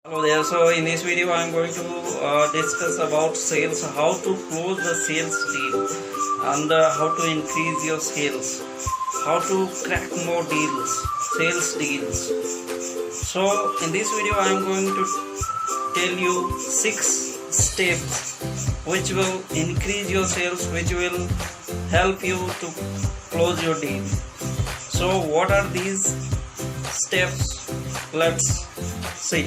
Hello there. So in this video I am going to discuss about sales, how to close the sales deal, and how to increase your sales, how to crack more deals, sales deals. So in this video I am going to tell you 6 steps which will increase your sales, which will help you to close your deal. So what are these steps? Let's see.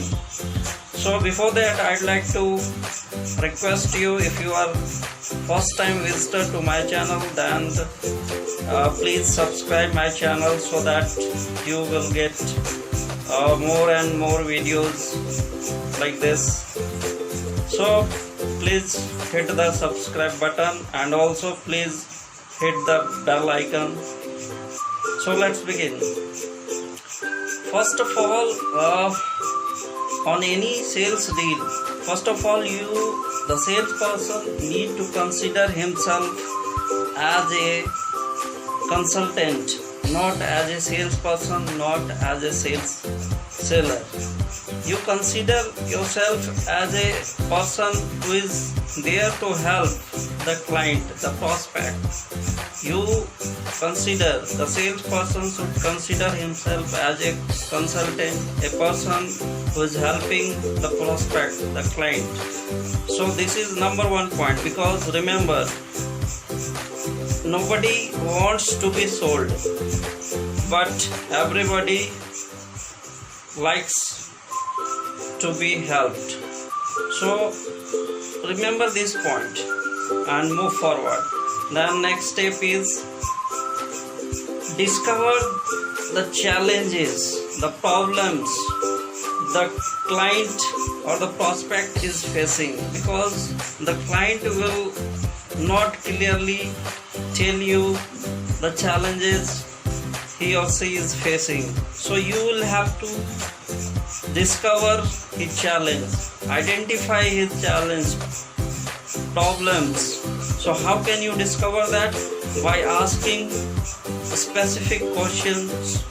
So before that, I'd like to request you, if you are first time visitor to my channel, then please subscribe my channel so that you will get more and more videos like this. So please hit the subscribe button and also please hit the bell icon. So let's begin. First of all, on any sales deal, first of all, the salesperson need to consider himself as a consultant, not as a salesperson, not as a sales seller. You consider yourself as a person who is there to help the client, the prospect. You consider, the salesperson should consider himself as a consultant, a person who is helping the prospect, the client. So this is number one point, because remember, nobody wants to be sold, but everybody likes to be helped. So remember this point and move forward. Then next step is discover the challenges, the problems the client or the prospect is facing, because the client will not clearly tell you the challenges he or she is facing. So you will have to discover his challenge, identify his challenge, problems. So how can you discover that? By asking specific questions,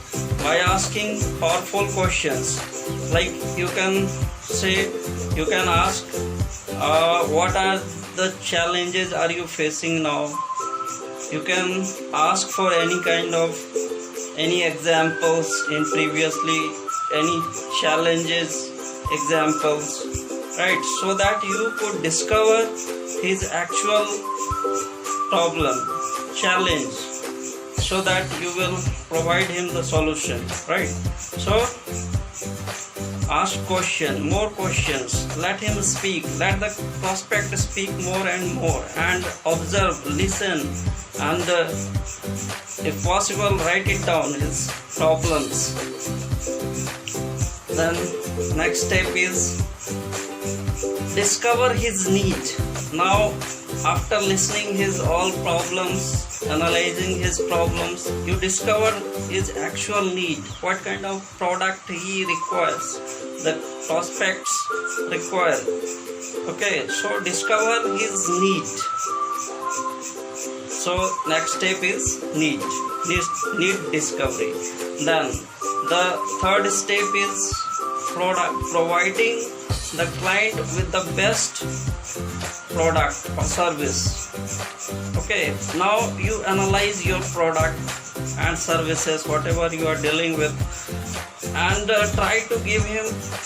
by asking powerful questions. Like you can ask, what are the challenges are you facing now? You can ask for any examples in previously, any challenges, examples, right? So that you could discover his actual problem, challenge, so that you will provide him the solution, right? So ask more questions, let him speak, let the prospect speak more and more, and observe, listen, and if possible write it down, his problems. Then next step is discover his need. Now after listening his all problems, analyzing his problems, you discover his actual need, what kind of product he requires, the prospects require. Okay, so discover his need. So next step is need discovery. Then the third step is providing the client with the best product or service. Okay, now you analyze your product and services, whatever you are dealing with, and try to give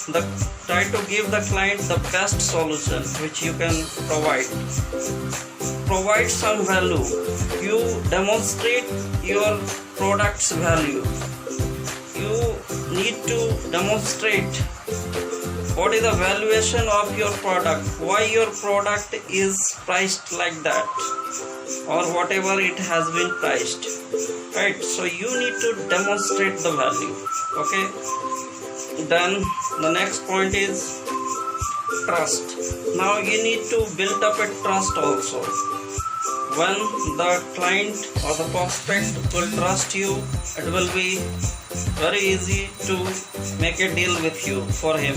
the client the best solution which you can provide. Provide some value. You demonstrate your product's value. You need to demonstrate what is the valuation of your product, why your product is priced like that, or whatever it has been priced, right? So you need to demonstrate the value. Okay, then the next point is trust. Now you need to build up a trust also. When the client or the prospect will trust you, it will be very easy to make a deal with you for him,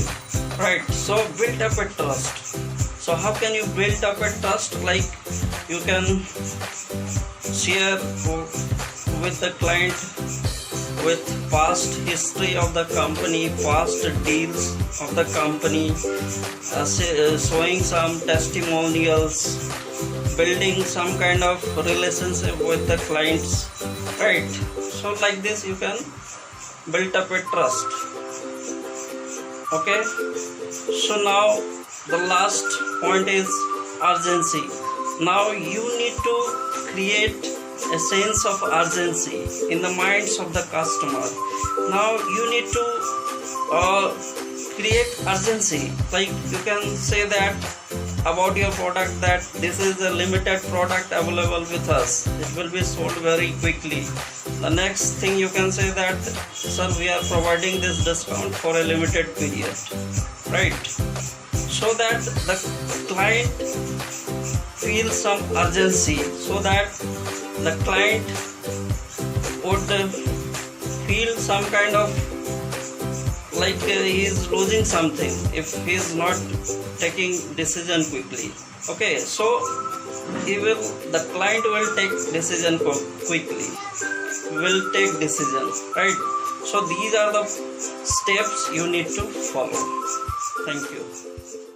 right? So build up a trust. So how can you build up a trust? Like you can share with the client with past history of the company, past deals, of the company, showing some testimonials, building some kind of relationship with the clients, right? So like this you can build up a trust. Okay, so now the last point is urgency. Now you need to create a sense of urgency in the minds of the customer. Now you need to create urgency, like you can say that about your product, that this is a limited product available with us, it will be sold very quickly. The next thing you can say that, sir, we are providing this discount for a limited period, right? So that the client feels some urgency, so that the client would feel some kind of like he is losing something if he is not taking decision quickly. Okay, so the client will take decision quickly, will take decision, right? So these are the steps you need to follow. Thank you.